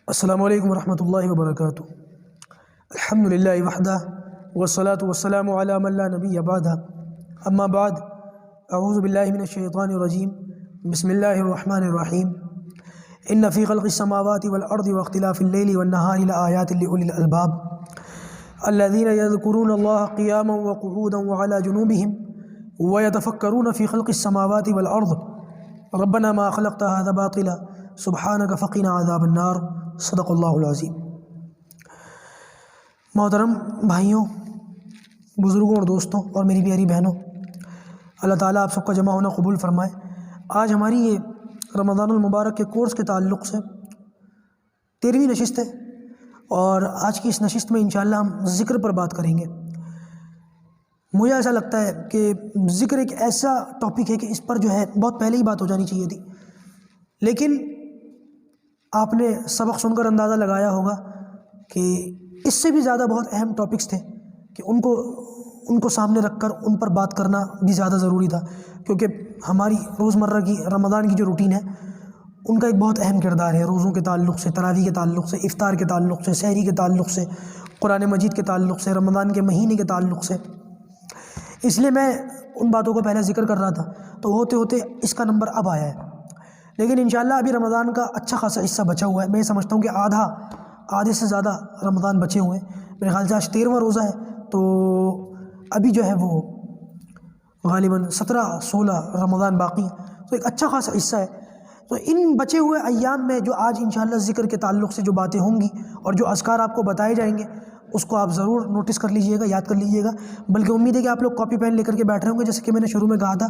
السلام علیکم ورحمۃ اللہ وبرکاتہ۔ الحمد للہ وحدہ والصلاة والسلام علی من لا نبی بعدہ، اما بعد، اعوذ باللہ من الشیطان الرجیم، بسم اللہ الرحمن الرحیم۔ ان فی خلق السماوات والارض واختلاف اللیل والنہار لآیات لأولی الالباب الذین یذکرون اللہ قیاما وقعودا وعلی جنوبہم ویتفکرون فی خلق السماوات والارض ربنا ما خلقت هذا باطلا سبحانک فقنا عذاب النار، صدق اللہ العظیم۔ محترم بھائیوں، بزرگوں اور دوستوں اور میری پیاری بہنوں، اللہ تعالیٰ آپ سب کا جمع ہونا قبول فرمائے۔ آج ہماری یہ رمضان المبارک کے کورس کے تعلق سے 13ویں نشست ہے، اور آج کی اس نشست میں انشاءاللہ ہم ذکر پر بات کریں گے۔ مجھے ایسا لگتا ہے کہ ذکر ایک ایسا ٹاپک ہے کہ اس پر جو ہے بہت پہلے ہی بات ہو جانی چاہیے تھی، لیکن آپ نے سبق سن کر اندازہ لگایا ہوگا کہ اس سے بھی زیادہ بہت اہم ٹاپکس تھے کہ ان کو سامنے رکھ کر ان پر بات کرنا بھی زیادہ ضروری تھا، کیونکہ ہماری روزمرہ کی رمضان کی جو روٹین ہے ان کا ایک بہت اہم کردار ہے، روزوں کے تعلق سے، تراویح کے تعلق سے، افطار کے تعلق سے، سحری کے تعلق سے، قرآن مجید کے تعلق سے، رمضان کے مہینے کے تعلق سے۔ اس لیے میں ان باتوں کو پہلے ذکر کر رہا تھا، تو ہوتے ہوتے اس کا نمبر اب آیا ہے، لیکن انشاءاللہ ابھی رمضان کا اچھا خاصا حصہ بچا ہوا ہے۔ میں یہ سمجھتا ہوں کہ آدھے سے زیادہ رمضان بچے ہوئے ہیں۔ میرے خیال سے آج 13واں روزہ ہے، تو ابھی جو ہے وہ غالباً 17-16 رمضان باقی ہے، تو ایک اچھا خاصا حصہ ہے۔ تو ان بچے ہوئے ایام میں جو آج انشاءاللہ ذکر کے تعلق سے جو باتیں ہوں گی اور جو اذکار آپ کو بتائے جائیں گے، اس کو آپ ضرور نوٹس کر لیجئے گا، یاد کر لیجئے گا۔ بلکہ امید ہے کہ آپ لوگ کاپی پین لے کر کے بیٹھ رہے ہوں گے، جیسے کہ میں نے شروع میں کہا تھا،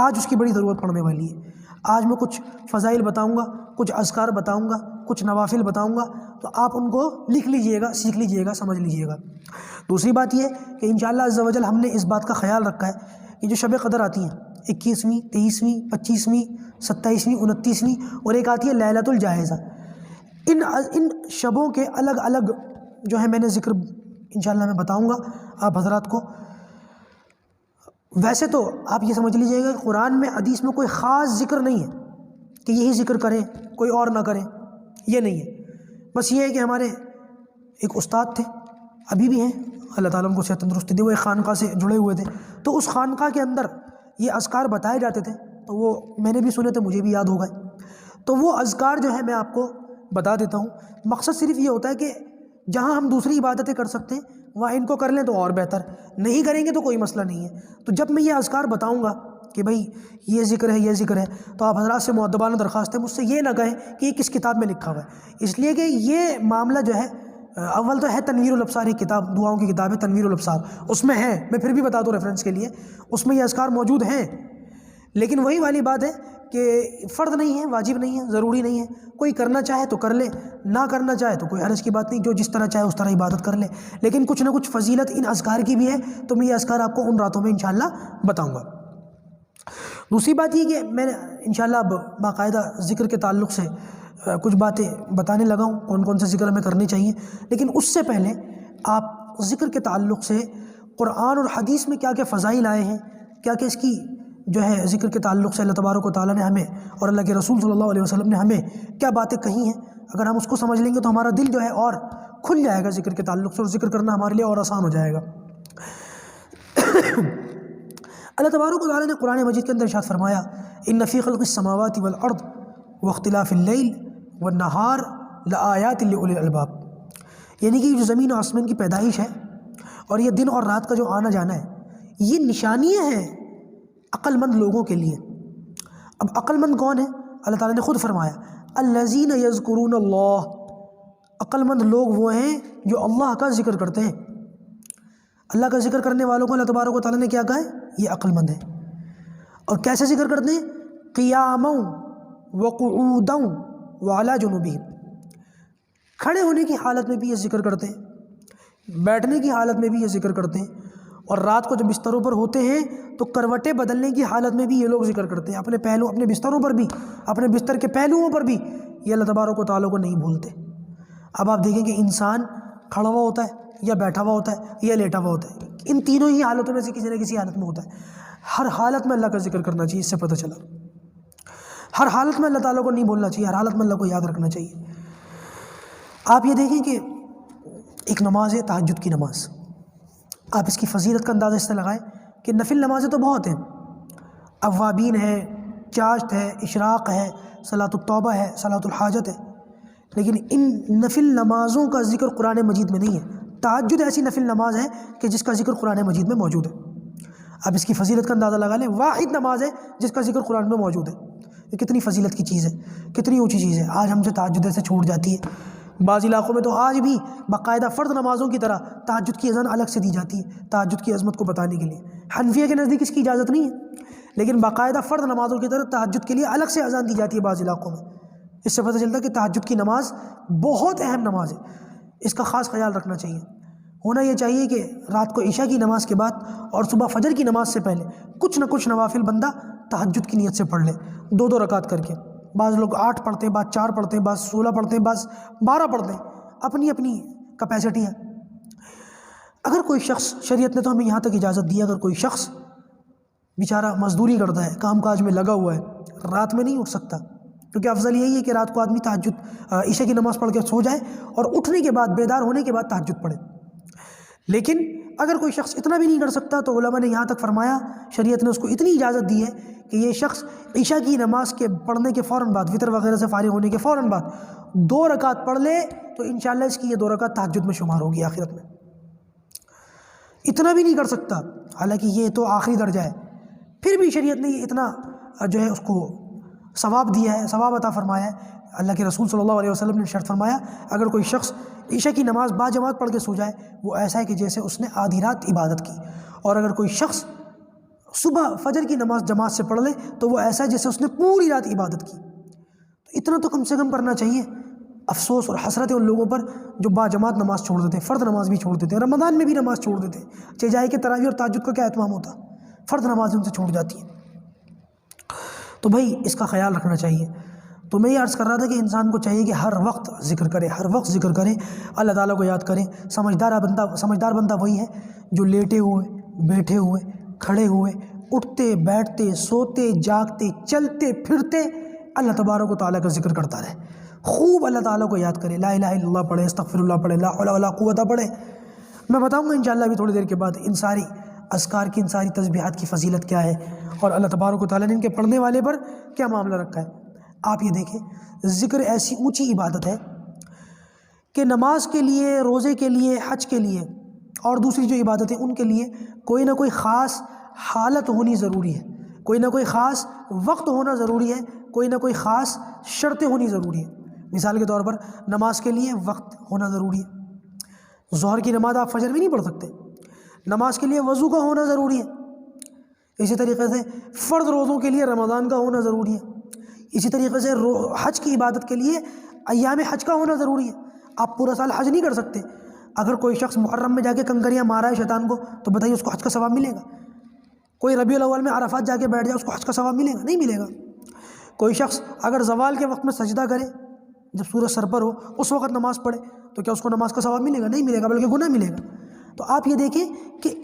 آج اس کی بڑی ضرورت پڑنے والی ہے۔ آج میں کچھ فضائل بتاؤں گا، کچھ اذکار بتاؤں گا، کچھ نوافل بتاؤں گا، تو آپ ان کو لکھ لیجئے گا، سیکھ لیجئے گا، سمجھ لیجئے گا۔ دوسری بات یہ کہ انشاءاللہ عز و جل ہم نے اس بات کا خیال رکھا ہے کہ جو شب قدر آتی ہیں 21ویں، 23ویں، 25ویں، 27ویں، 29ویں، اور ایک آتی ہے لیلۃ الجائزہ، ان شبوں کے الگ الگ جو ہے میں نے ذکر انشاءاللہ میں بتاؤں گا آپ حضرات کو۔ ویسے تو آپ یہ سمجھ لیجئے گا کہ قرآن میں، حدیث میں کوئی خاص ذکر نہیں ہے کہ یہی ذکر کریں، کوئی اور نہ کریں، یہ نہیں ہے۔ بس یہ ہے کہ ہمارے ایک استاد تھے، ابھی بھی ہیں، اللہ تعالیٰ ان کو صحت تندرستی دے، وہ ایک خانقاہ سے جڑے ہوئے تھے، تو اس خانقاہ کے اندر یہ اذکار بتائے جاتے تھے، تو وہ میں نے بھی سنے تھے، مجھے بھی یاد ہو گئے، تو وہ اذکار جو ہے میں آپ کو بتا دیتا ہوں۔ مقصد صرف یہ ہوتا ہے کہ جہاں ہم دوسری عبادتیں کر سکتے ہیں وہاں ان کو کر لیں تو اور بہتر، نہیں کریں گے تو کوئی مسئلہ نہیں ہے۔ تو جب میں یہ اذکار بتاؤں گا کہ بھائی یہ ذکر ہے، یہ ذکر ہے، تو آپ حضرات سے مؤدبانہ درخواست ہے، مجھ سے یہ نہ کہیں کہ یہ کس کتاب میں لکھا ہوا ہے، اس لیے کہ یہ معاملہ جو ہے، اول تو ہے تنویر الابصار، ایک کتاب دعاؤں کی کتاب ہے تنویر الابصار، اس میں ہے، میں پھر بھی بتا دوں ریفرنس کے لیے، اس میں یہ اذکار موجود ہیں، لیکن وہی والی بات ہے کہ فرض نہیں ہے، واجب نہیں ہے، ضروری نہیں ہے۔ کوئی کرنا چاہے تو کر لے، نہ کرنا چاہے تو کوئی حرج کی بات نہیں، جو جس طرح چاہے اس طرح عبادت کر لے، لیکن کچھ نہ کچھ فضیلت ان اذکار کی بھی ہے، تو میں یہ اذکار آپ کو ان راتوں میں انشاءاللہ بتاؤں گا۔ دوسری بات یہ کہ میں انشاءاللہ اب باقاعدہ ذکر کے تعلق سے کچھ باتیں بتانے لگا ہوں، کون کون سے ذکر ہمیں کرنے چاہیے، لیکن اس سے پہلے آپ ذکر کے تعلق سے قرآن اور حدیث میں کیا کیا فضائل آئے ہیں، کیا کیا اس کی جو ہے ذکر کے تعلق سے اللہ تبارک و تعالیٰ نے ہمیں اور اللہ کے رسول صلی اللہ علیہ وسلم نے ہمیں کیا باتیں کہی ہیں، اگر ہم اس کو سمجھ لیں گے تو ہمارا دل جو ہے اور کھل جائے گا ذکر کے تعلق سے، اور ذکر کرنا ہمارے لیے اور آسان ہو جائے گا۔ اللہ تبارک و تعالیٰ نے قرآن مجید کے اندر ارشاد فرمایا، ان فی خلق السماوات والارض واختلاف اللیل والنہار لآیات لأولی الالباب، یعنی کہ جو زمین و آسمان کی پیدائش ہے اور یہ دن اور رات کا جو آنا جانا ہے، یہ نشانیاں ہیں عقل مند لوگوں کے لیے۔ اب عقل مند کون ہے؟ اللہ تعالیٰ نے خود فرمایا، الذین یذکرون اللہ، عقل مند لوگ وہ ہیں جو اللہ کا ذکر کرتے ہیں۔ اللہ کا ذکر کرنے والوں کو اللہ تبارک و تعالیٰ نے کیا کہا ہے؟ یہ عقل مند ہے۔ اور کیسے ذکر کرتے ہیں؟ قیاما وقعودا وعلی جنوبہم، کھڑے ہونے کی حالت میں بھی یہ ذکر کرتے ہیں، بیٹھنے کی حالت میں بھی یہ ذکر کرتے ہیں، اور رات کو جب بستروں پر ہوتے ہیں تو کروٹیں بدلنے کی حالت میں بھی یہ لوگ ذکر کرتے ہیں، اپنے بستروں پر بھی، اپنے بستر کے پہلوؤں پر بھی یہ اللہ تبارک و تعالیٰ کو نہیں بھولتے۔ اب آپ دیکھیں کہ انسان کھڑا ہوا ہوتا ہے یا بیٹھا ہوا ہوتا ہے یا لیٹا ہوا ہوتا ہے، ان تینوں ہی حالتوں میں سے کسی نہ کسی حالت میں ہوتا ہے۔ ہر حالت میں اللہ کا ذکر کرنا چاہیے، اس سے پتہ چلا ہر حالت میں اللہ تعالیٰ کو نہیں بھولنا چاہیے، ہر حالت میں اللہ کو یاد رکھنا چاہیے۔ آپ یہ دیکھیں کہ ایک نماز ہے تہجد کی نماز، آپ اس کی فضیلت کا اندازہ اس سے لگائیں کہ نفل نمازیں تو بہت ہیں، اوابین ہے، چاشت ہے، اشراق ہے، صلاۃ التوبہ ہے، صلاۃ الحاجت ہے، لیکن ان نفل نمازوں کا ذکر قرآن مجید میں نہیں ہے۔ تہجد ایسی نفل نماز ہے کہ جس کا ذکر قرآن مجید میں موجود ہے۔ آپ اس کی فضیلت کا اندازہ لگا لیں، واحد نماز ہے جس کا ذکر قرآن میں موجود ہے۔ یہ کتنی فضیلت کی چیز ہے، کتنی اونچی چیز ہے۔ آج ہم سے تہجد سے چھوٹ جاتی ہے، بعض علاقوں میں تو آج بھی باقاعدہ فرض نمازوں کی طرح تہجد کی اذان الگ سے دی جاتی ہے، تہجد کی عظمت کو بتانے کے لیے۔ حنفیہ کے نزدیک اس کی اجازت نہیں ہے، لیکن باقاعدہ فرض نمازوں کی طرح تہجد کے لیے الگ سے اذان دی جاتی ہے بعض علاقوں میں۔ اس سے پتہ چلتا ہے کہ تہجد کی نماز بہت اہم نماز ہے، اس کا خاص خیال رکھنا چاہیے۔ ہونا یہ چاہیے کہ رات کو عشاء کی نماز کے بعد اور صبح فجر کی نماز سے پہلے کچھ نہ کچھ نوافل بندہ تہجد کی نیت سے پڑھ لے، 2 رکعت کر کے۔ بعض لوگ 8 پڑھتے ہیں، بعض 4 پڑھتے ہیں، بعض 16 پڑھتے ہیں، بعض 12 پڑھتے ہیں، اپنی اپنی کیپیسٹی ہے۔ اگر کوئی شخص، شریعت نے تو ہمیں یہاں تک اجازت دی، اگر کوئی شخص بیچارہ مزدوری کرتا ہے، کام کاج میں لگا ہوا ہے، رات میں نہیں اٹھ سکتا، کیونکہ افضل یہی ہے کہ رات کو آدمی تہجد عشاء کی نماز پڑھ کے سو جائے اور اٹھنے کے بعد، بیدار ہونے کے بعد تہجد پڑھے۔ لیکن اگر کوئی شخص اتنا بھی نہیں کر سکتا تو علماء نے یہاں تک فرمایا، شریعت نے اس کو اتنی اجازت دی ہے کہ یہ شخص عشاء کی نماز کے پڑھنے کے فوراً بعد، وطر وغیرہ سے فارغ ہونے کے فوراً بعد 2 رکعت پڑھ لے تو انشاءاللہ اس کی یہ 2 رکعت تہجد میں شمار ہوگی آخرت میں۔ اتنا بھی نہیں کر سکتا، حالانکہ یہ تو آخری درجہ ہے، پھر بھی شریعت نے اتنا جو ہے اس کو ثواب دیا ہے، ثواب عطا فرمایا ہے۔ اللہ کے رسول صلی اللہ علیہ وسلم نے شرط فرمایا، اگر کوئی شخص عشاء کی نماز با جماعت پڑھ کے سو جائے، وہ ایسا ہے کہ جیسے اس نے آدھی رات عبادت کی، اور اگر کوئی شخص صبح فجر کی نماز جماعت سے پڑھ لے تو وہ ایسا ہے جیسے اس نے پوری رات عبادت کی۔ تو اتنا تو کم سے کم کرنا چاہیے۔ افسوس اور حسرت ہے ان لوگوں پر جو با جماعت نماز چھوڑ دیتے ہیں، فرض نماز بھی چھوڑ دیتے ہیں، رمضان میں بھی نماز چھوڑ دیتے ہیں، چاہے جائے کہ تراویح اور تہجد کا کیا اہتمام ہوتا، فرض نماز ان سے چھوٹ جاتی ہے۔ تو بھائی اس کا خیال رکھنا چاہیے۔ تو میں یہ عرض کر رہا تھا کہ انسان کو چاہیے کہ ہر وقت ذکر کرے، ہر وقت ذکر کرے، اللہ تعالیٰ کو یاد کرے۔ سمجھدار بندہ وہی ہے جو لیٹے ہوئے، بیٹھے ہوئے، کھڑے ہوئے، اٹھتے بیٹھتے، سوتے جاگتے، چلتے پھرتے اللہ تبارک و تعالیٰ کا ذکر کرتا رہے، خوب اللہ تعالیٰ کو یاد کرے، لا الہ الا اللہ پڑھے، استغفر اللہ پڑھے، لا حول ولا قوت پڑھے۔ میں بتاؤں گا انشاءاللہ ابھی تھوڑی دیر کے بعد ان ساری اذکار کی، ان ساری تسبیحات کی فضیلت کیا ہے، اور اللہ تبارک و تعالیٰ نے ان کے پڑھنے والے پر کیا معاملہ رکھا ہے۔ آپ یہ دیکھیں، ذکر ایسی اونچی عبادت ہے کہ نماز کے لیے، روزے کے لیے، حج کے لیے اور دوسری جو عبادتیں ان کے لیے کوئی نہ کوئی خاص حالت ہونی ضروری ہے، کوئی نہ کوئی خاص وقت ہونا ضروری ہے، کوئی نہ کوئی خاص شرطیں ہونی ضروری ہے۔ مثال کے طور پر نماز کے لیے وقت ہونا ضروری ہے، ظہر کی نماز آپ فجر میں نہیں پڑھ سکتے، نماز کے لیے وضو کا ہونا ضروری ہے۔ اسی طریقے سے فرض روزوں کے لیے رمضان کا ہونا ضروری ہے۔ اسی طریقے سے حج کی عبادت کے لیے ایام حج کا ہونا ضروری ہے۔ آپ پورا سال حج نہیں کر سکتے۔ اگر کوئی شخص محرم میں جا کے کنکریاں مارا ہے شیطان کو تو بتائیے اس کو حج کا ثواب ملے گا؟ کوئی ربیع الاول میں عرفات جا کے بیٹھ جائے، اس کو حج کا ثواب ملے گا؟ نہیں ملے گا۔ کوئی شخص اگر زوال کے وقت میں سجدہ کرے، جب سورج سر پر ہو اس وقت نماز پڑھے، تو کیا اس کو نماز کا ثواب ملے گا؟ نہیں ملے گا، بلکہ گناہ ملے گا۔ تو آپ یہ دیکھیں کہ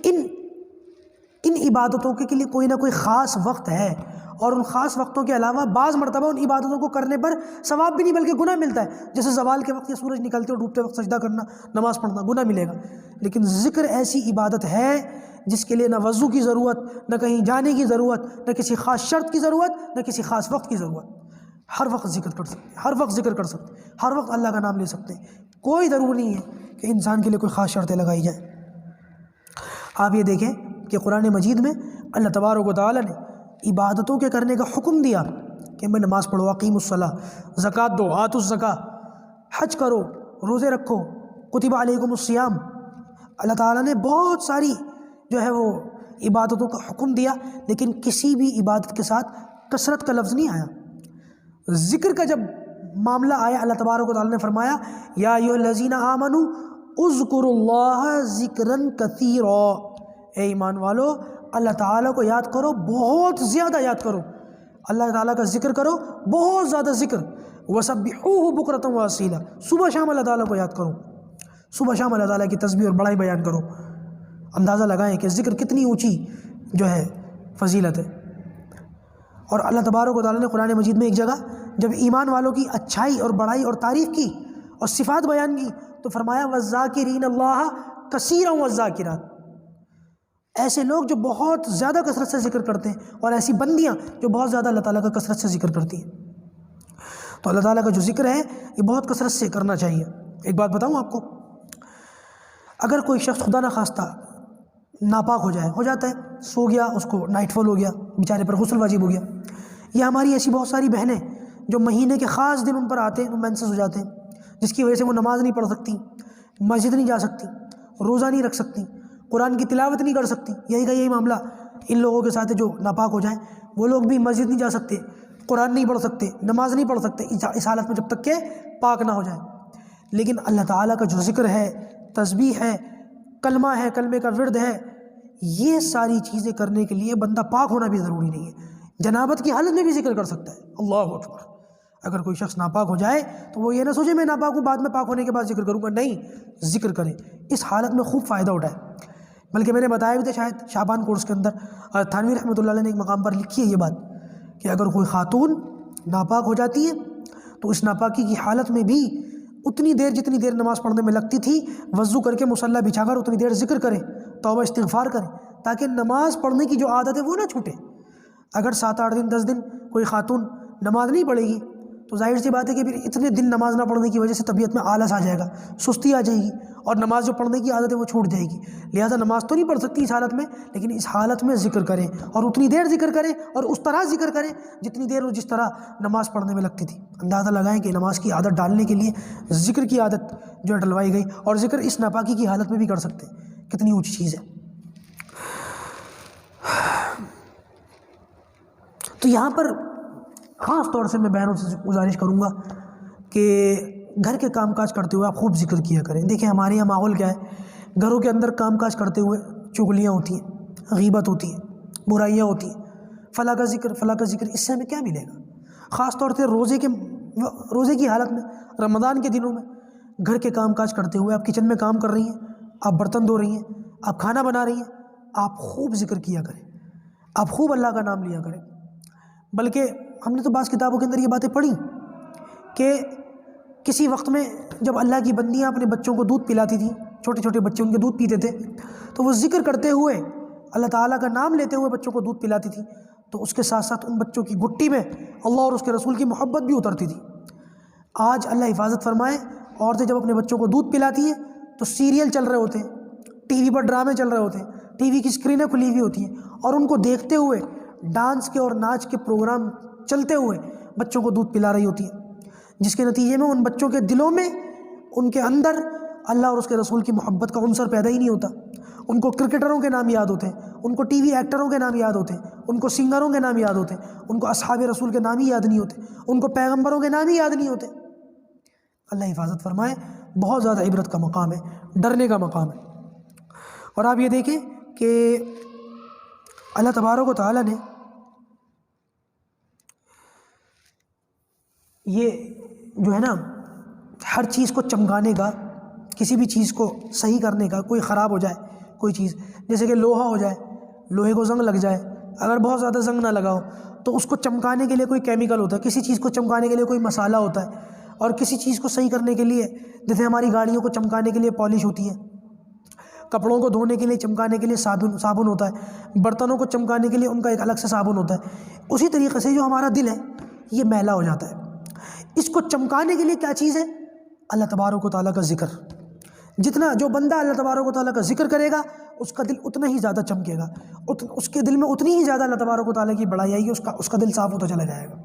ان عبادتوں کے لیے کوئی نہ کوئی خاص وقت ہے، اور ان خاص وقتوں کے علاوہ بعض مرتبہ ان عبادتوں کو کرنے پر ثواب بھی نہیں بلکہ گناہ ملتا ہے، جیسے زوال کے وقت یا سورج نکلتے اور ڈوبتے وقت سجدہ کرنا، نماز پڑھنا، گناہ ملے گا۔ لیکن ذکر ایسی عبادت ہے جس کے لیے نہ وضو کی ضرورت، نہ کہیں جانے کی ضرورت، نہ کسی خاص شرط کی ضرورت، نہ کسی خاص وقت کی ضرورت۔ ہر وقت ذکر کر سکتے ہیں، ہر وقت ذکر کر سکتے ہیں، ہر وقت اللہ کا نام لے سکتے ہیں۔ کوئی ضروری نہیں ہے کہ انسان کے لیے کوئی خاص شرطیں لگائی جائیں۔ آپ یہ دیکھیں کہ قرآن مجید میں اللہ تبارک و تعالیٰ نے عبادتوں کے کرنے کا حکم دیا کہ میں نماز پڑھو، اقیم الصلاۃ، زکوٰۃ دو، آتوا الزکاۃ، حج کرو، روزے رکھو، کتب علیکم الصیام۔ اللہ تعالیٰ نے بہت ساری جو ہے وہ عبادتوں کا حکم دیا، لیکن کسی بھی عبادت کے ساتھ کثرت کا لفظ نہیں آیا۔ ذکر کا جب معاملہ آیا، اللہ تبارک و تعالیٰ نے فرمایا یا ایھا الذین آمنوا اذکروا اللہ ذکرا کثیرا، اے ایمان والو اللہ تعالیٰ کو یاد کرو، بہت زیادہ یاد کرو، اللہ تعالیٰ کا ذکر کرو، بہت زیادہ ذکر، وسبحوہ بکرۃ واصیلا، صبح شام اللہ تعالیٰ کو یاد کرو، صبح شام اللہ تعالیٰ کی تسبیح اور بڑائی بیان کرو۔ اندازہ لگائیں کہ ذکر کتنی اونچی جو ہے فضیلت ہے۔ اور اللہ تبارک و تعالیٰ نے قرآن مجید میں ایک جگہ جب ایمان والوں کی اچھائی اور بڑائی اور تعریف کی اور صفات بیان کی تو فرمایا والذاکرین اللہ کثیرا والذاکرات، ایسے لوگ جو بہت زیادہ کثرت سے ذکر کرتے ہیں، اور ایسی بندیاں جو بہت زیادہ اللہ تعالیٰ کا کثرت سے ذکر کرتی ہیں۔ تو اللہ تعالیٰ کا جو ذکر ہے یہ بہت کثرت سے کرنا چاہیے۔ ایک بات بتاؤں آپ کو، اگر کوئی شخص خدا نخواستہ ناپاک ہو جاتا ہے، سو گیا، اس کو نائٹ فال ہو گیا، بیچارے پر غسل واجب ہو گیا، یا ہماری ایسی بہت ساری بہنیں جو مہینے کے خاص دن ان پر آتے ہیں، مینسز ہو جاتے ہیں، جس کی وجہ سے وہ نماز نہیں پڑھ سکتی، مسجد نہیں جا سکتی، روزہ نہیں رکھ سکتی، قرآن کی تلاوت نہیں کر سکتی، یہی معاملہ ان لوگوں کے ساتھ ہے جو ناپاک ہو جائیں۔ وہ لوگ بھی مسجد نہیں جا سکتے، قرآن نہیں پڑھ سکتے، نماز نہیں پڑھ سکتے اس حالت میں جب تک کہ پاک نہ ہو جائیں۔ لیکن اللہ تعالیٰ کا جو ذکر ہے، تسبیح ہے، کلمہ ہے، کلمے کا ورد ہے، یہ ساری چیزیں کرنے کے لیے بندہ پاک ہونا بھی ضروری نہیں ہے، جنابت کی حالت میں بھی ذکر کر سکتا ہے۔ اللہ اکبر۔ اگر کوئی شخص ناپاک ہو جائے تو وہ یہ نہ سوچے میں ناپاک ہوں، بعد میں پاک ہونے کے بعد ذکر کروں گا، نہیں، ذکر کرے، اس حالت میں خوب فائدہ اٹھائے۔ بلکہ میں نے بتایا بھی تھا شاید شعبان کورس کے اندر، تھانوی رحمۃ اللہ علیہ نے ایک مقام پر لکھی ہے یہ بات کہ اگر کوئی خاتون ناپاک ہو جاتی ہے تو اس ناپاکی کی حالت میں بھی اتنی دیر جتنی دیر نماز پڑھنے میں لگتی تھی، وضو کر کے مصلی بچھا کر اتنی دیر ذکر کرے، توبہ استغفار کرے، تاکہ نماز پڑھنے کی جو عادت ہے وہ نہ چھوٹے۔ اگر 7-8 دن 10 دن کوئی خاتون نماز نہیں پڑھے گی تو ظاہر سی بات ہے کہ پھر اتنے دن نماز نہ پڑھنے کی وجہ سے طبیعت میں آلس آ جائے گا، سستی آ جائے گی، اور نماز جو پڑھنے کی عادت ہے وہ چھوٹ جائے گی۔ لہٰذا نماز تو نہیں پڑھ سکتی اس حالت میں، لیکن اس حالت میں ذکر کریں، اور اتنی دیر ذکر کریں، اور اس طرح ذکر کریں جتنی دیر وہ جس طرح نماز پڑھنے میں لگتی تھی۔ اندازہ لگائیں کہ نماز کی عادت ڈالنے کے لیے ذکر کی عادت جو ہے ڈلوائی گئی، اور ذکر اس ناپاکی کی حالت میں بھی کر سکتے ہیں، کتنی اونچی چیز ہے۔ تو یہاں پر خاص طور سے میں بہنوں سے گزارش کروں گا کہ گھر کے کام کاج کرتے ہوئے آپ خوب ذکر کیا کریں۔ دیکھیں ہمارے یہاں ماحول کیا ہے، گھروں کے اندر کام کاج کرتے ہوئے چغلیاں ہوتی ہیں، غیبت ہوتی ہے، برائیاں ہوتی ہیں، فلاں کا ذکر، اس سے ہمیں کیا ملے گا؟ خاص طور سے روزے کی حالت میں، رمضان کے دنوں میں گھر کے کام کاج کرتے ہوئے آپ کچن میں کام کر رہی ہیں، آپ برتن دھو رہی ہیں، آپ کھانا بنا رہی ہیں، آپ خوب ذکر کیا کریں، آپ خوب اللہ کا نام لیا کریں۔ بلکہ ہم نے تو بعض کتابوں کے اندر یہ باتیں پڑھی کہ کسی وقت میں جب اللہ کی بندیاں اپنے بچوں کو دودھ پلاتی تھیں، چھوٹے چھوٹے بچے ان کے دودھ پیتے تھے، تو وہ ذکر کرتے ہوئے اللہ تعالیٰ کا نام لیتے ہوئے بچوں کو دودھ پلاتی تھی، تو اس کے ساتھ ساتھ ان بچوں کی گھٹی میں اللہ اور اس کے رسول کی محبت بھی اترتی تھی۔ آج اللہ حفاظت فرمائے، عورتیں جب اپنے بچوں کو دودھ پلاتی ہیں تو سیریل چل رہے ہوتے ہیں، ٹی وی پر ڈرامے چل رہے ہوتے ہیں، ٹی وی کی اسکرینیں کھلی ہوئی ہوتی ہیں، اور ان کو دیکھتے ہوئے ڈانس کے اور ناچ کے پروگرام چلتے ہوئے بچوں کو دودھ پلا رہی ہوتی ہیں، جس کے نتیجے میں ان بچوں کے دلوں میں، ان کے اندر اللہ اور اس کے رسول کی محبت کا عنصر پیدا ہی نہیں ہوتا۔ ان کو کرکٹروں کے نام یاد ہوتے ہیں، ان کو ٹی وی ایکٹروں کے نام یاد ہوتے ہیں، ان کو سنگروں کے نام یاد ہوتے ہیں، ان کو اصحاب رسول کے نام ہی یاد نہیں ہوتے، ان کو پیغمبروں کے نام ہی یاد نہیں ہوتے۔ اللہ حفاظت فرمائے، بہت زیادہ عبرت کا مقام ہے، ڈرنے کا مقام ہے۔ اور آپ یہ دیکھیں کہ اللہ تبارک و تعالیٰ نے یہ جو ہے نا ہر چیز کو چمکانے کا، کسی بھی چیز کو صحیح کرنے کا، کوئی خراب ہو جائے کوئی چیز، جیسے کہ لوہا ہو جائے، لوہے کو زنگ لگ جائے، اگر بہت زیادہ زنگ نہ لگاؤ تو اس کو چمکانے کے لیے کوئی کیمیکل ہوتا ہے، کسی چیز کو چمکانے کے لیے کوئی مسالہ ہوتا ہے، اور کسی چیز کو صحیح کرنے کے لیے، جیسے ہماری گاڑیوں کو چمکانے کے لیے پالش ہوتی ہے، کپڑوں کو دھونے کے لیے چمکانے کے لیے صابن ہوتا ہے، برتنوں کو چمکانے کے لیے ان کا ایک الگ سے صابن ہوتا ہے۔ اسی طریقے سے جو ہمارا دل ہے یہ میلا ہو جاتا ہے، اس کو چمکانے کے لیے کیا چیز ہے؟ اللہ تبارک و تعالیٰ کا ذکر۔ جتنا جو بندہ اللہ تبارک و تعالیٰ کا ذکر کرے گا اس کا دل اتنا ہی زیادہ چمکے گا، اس کے دل میں اتنی ہی زیادہ اللہ تبارک و تعالیٰ کی بڑائی آئے گی، اس کا دل صاف ہوتا چلا جائے گا۔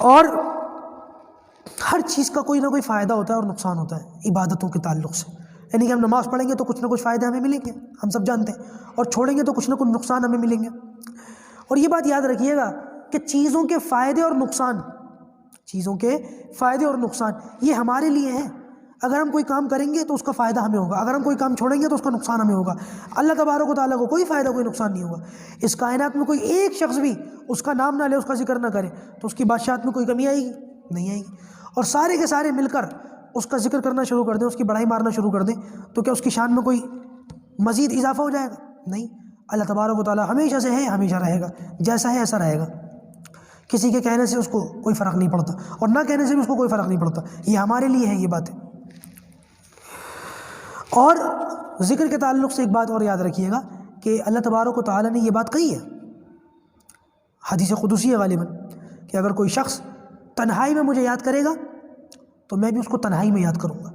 اور ہر چیز کا کوئی نہ کوئی فائدہ ہوتا ہے اور نقصان ہوتا ہے عبادتوں کے تعلق سے، یعنی کہ ہم نماز پڑھیں گے تو کچھ نہ کچھ فائدے ہمیں ملیں گے، ہم سب جانتے ہیں، اور چھوڑیں گے تو کچھ نہ کچھ نقصان ہمیں ملیں گے۔ اور یہ بات یاد رکھیے گا کہ چیزوں کے فائدے اور نقصان، چیزوں کے فائدے اور نقصان یہ ہمارے لیے ہیں۔ اگر ہم کوئی کام کریں گے تو اس کا فائدہ ہمیں ہوگا، اگر ہم کوئی کام چھوڑیں گے تو اس کا نقصان ہمیں ہوگا۔ اللہ تبارک و تعالیٰ کو کوئی فائدہ کوئی نقصان نہیں ہوگا۔ اس کائنات میں کوئی ایک شخص بھی اس کا نام نہ لے، اس کا ذکر نہ کرے تو اس کی بادشاہت میں کوئی کمی آئے گی؟ نہیں آئے گی۔ اور سارے کے سارے مل کر اس کا ذکر کرنا شروع کر دیں، اس کی بڑائی مارنا شروع کر دیں تو کیا اس کی شان میں کوئی مزید اضافہ ہو جائے گا؟ نہیں۔ اللہ تبارک و تعالیٰ ہمیشہ سے ہے، ہمیشہ رہے گا، جیسا ہے ایسا رہے گا۔ کسی کے کہنے سے اس کو کوئی فرق نہیں پڑتا اور نہ کہنے سے بھی اس کو کوئی فرق نہیں پڑتا، یہ ہمارے لیے ہے یہ باتیں۔ اور ذکر کے تعلق سے ایک بات اور یاد رکھیے گا کہ اللہ تبارک و تعالیٰ نے یہ بات کہی ہے، حدیث قدسی ہے غالباً، کہ اگر کوئی شخص تنہائی میں مجھے یاد کرے گا تو میں بھی اس کو تنہائی میں یاد کروں گا۔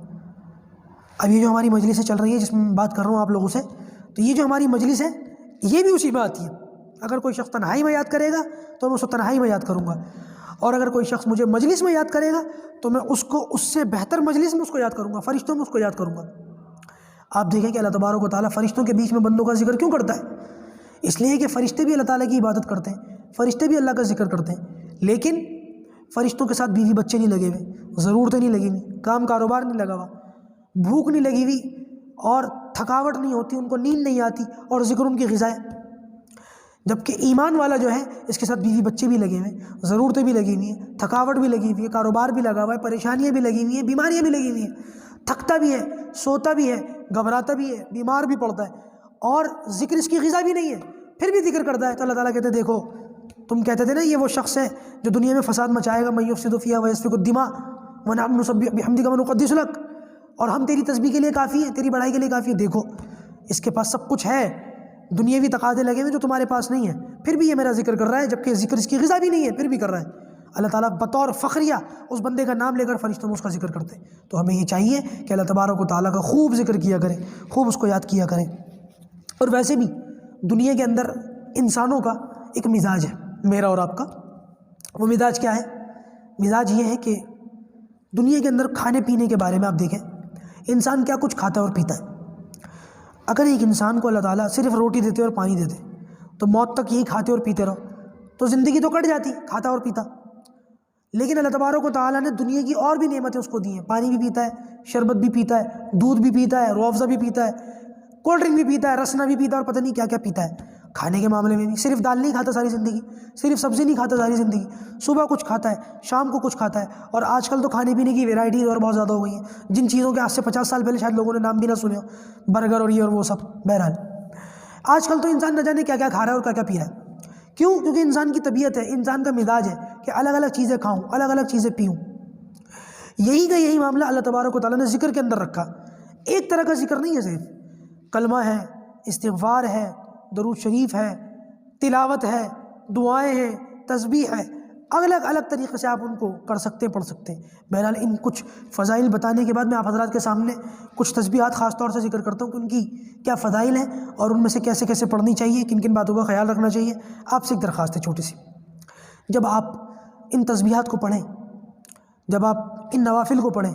اب یہ جو ہماری مجلسیں چل رہی ہے جس میں میں بات کر رہا ہوں آپ لوگوں سے، تو یہ جو ہماری مجلس ہے یہ بھی اسی میں آتی ہے۔ اگر کوئی شخص تنہائی میں یاد کرے گا تو میں اس کو تنہائی میں یاد کروں گا، اور اگر کوئی شخص مجھے مجلس میں یاد کرے گا تو میں اس کو اس سے بہتر مجلس میں اس کو یاد کروں گا، فرشتوں میں اس کو یاد کروں گا۔ آپ دیکھیں کہ اللہ تبارک و تعالیٰ فرشتوں کے بیچ میں بندوں کا ذکر کیوں کرتا ہے؟ اس لیے کہ فرشتے بھی اللہ تعالیٰ کی عبادت کرتے ہیں، فرشتے بھی اللہ کا ذکر کرتے ہیں، لیکن فرشتوں کے ساتھ بیوی بچے نہیں لگے ہوئے، ضرورتیں نہیں لگی ہوئی، کام کاروبار نہیں لگا ہوا، بھوک نہیں لگی ہوئی اور تھکاوٹ نہیں ہوتی، ان کو نیند نہیں آتی اور ذکر ان کی غذا ہے۔ جبکہ ایمان والا جو ہے اس کے ساتھ بیوی بچے بھی لگے ہوئے ہیں، ضرورتیں بھی لگی ہوئی ہیں، تھکاوٹ بھی لگی ہوئی ہے، کاروبار بھی لگا ہوا ہے، پریشانیاں بھی لگی ہوئی ہیں، بیماریاں بھی لگی ہوئی ہیں، تھکتا بھی ہے، سوتا بھی ہے، گھبراتا بھی ہے، بیمار بھی پڑتا ہے، اور ذکر اس کی غذا بھی نہیں ہے، پھر بھی ذکر کرتا ہے۔ تو اللہ تعالیٰ کہتے ہیں دیکھو تم کہتے تھے نا یہ وہ شخص ہے جو دنیا میں فساد مچائے گا، من یفسد فیہا ویسفک الدماء ونحن نسبح بحمدک ونقدس لک، اور ہم تیری تسبیح کے لیے کافی ہیں، تیری بڑائی کے لیے کافی ہیں۔ دیکھو اس کے پاس سب کچھ ہے، دنیاوی تقاضے لگے ہوئے جو تمہارے پاس نہیں ہے، پھر بھی یہ میرا ذکر کر رہا ہے، جبکہ ذکر اس کی غذا بھی نہیں ہے پھر بھی کر رہا ہے۔ اللہ تعالیٰ بطور فخریہ اس بندے کا نام لے کر فرشتوں میں اس کا ذکر کرتے ہیں۔ تو ہمیں یہ چاہیے کہ اللہ تبارک و تعالیٰ کا خوب ذکر کیا کریں، خوب اس کو یاد کیا کریں۔ اور ویسے بھی دنیا کے اندر انسانوں کا ایک مزاج ہے، میرا اور آپ کا، وہ مزاج کیا ہے؟ مزاج یہ ہے کہ دنیا کے اندر کھانے پینے کے بارے میں آپ دیکھیں انسان کیا کچھ کھاتا ہے اور پیتا ہے۔ اگر ایک انسان کو اللہ تعالیٰ صرف روٹی دیتے اور پانی دیتے تو موت تک یہی کھاتے اور پیتے رہو تو زندگی تو کٹ جاتی کھاتا اور پیتا، لیکن اللہ تبارک و تعالیٰ نے دنیا کی اور بھی نعمتیں اس کو دی ہیں، پانی بھی پیتا ہے، شربت بھی پیتا ہے، دودھ بھی پیتا ہے، روح افزا بھی پیتا ہے، کولڈ ڈرنک بھی پیتا ہے، رسنا بھی پیتا ہے، اور پتہ نہیں کیا کیا پیتا ہے۔ کھانے کے معاملے میں بھی صرف دال نہیں کھاتا ساری زندگی، صرف سبزی نہیں کھاتا ساری زندگی، صبح کچھ کھاتا ہے، شام کو کچھ کھاتا ہے۔ اور آج کل تو کھانے پینے کی ویرائٹیز اور بہت زیادہ ہو گئی ہیں، جن چیزوں کے آج سے 50 سال پہلے شاید لوگوں نے نام بھی نہ سنے ہو، برگر اور یہ اور وہ سب۔ بہرحال آج کل تو انسان نہ جانے کیا کیا کھا رہا ہے اور کیا کیا پی رہا ہے۔ کیوں؟ کیونکہ انسان کی طبیعت ہے، انسان کا مزاج ہے کہ الگ الگ چیزیں کھاؤں، الگ الگ چیزیں پیوں۔ یہی کا یہی معاملہ اللہ تبارک و تعالیٰ نے ذکر کے اندر رکھا۔ ایک طرح کا ذکر نہیں ہے، صرف کلمہ ہے، استغفار ہے، درود شریف ہے، تلاوت ہے، دعائیں ہیں، تسبیح ہے، الگ الگ طریقے سے آپ ان کو کر سکتے ہیں، پڑھ سکتے ہیں۔ بہرحال ان کچھ فضائل بتانے کے بعد میں آپ حضرات کے سامنے کچھ تسبیحات خاص طور سے ذکر کرتا ہوں کہ ان کی کیا فضائل ہیں اور ان میں سے کیسے کیسے پڑھنی چاہیے، کن کن باتوں کا خیال رکھنا چاہیے۔ آپ سے ایک درخواست ہے چھوٹی سی، جب آپ ان تسبیحات کو پڑھیں، جب آپ ان نوافل کو پڑھیں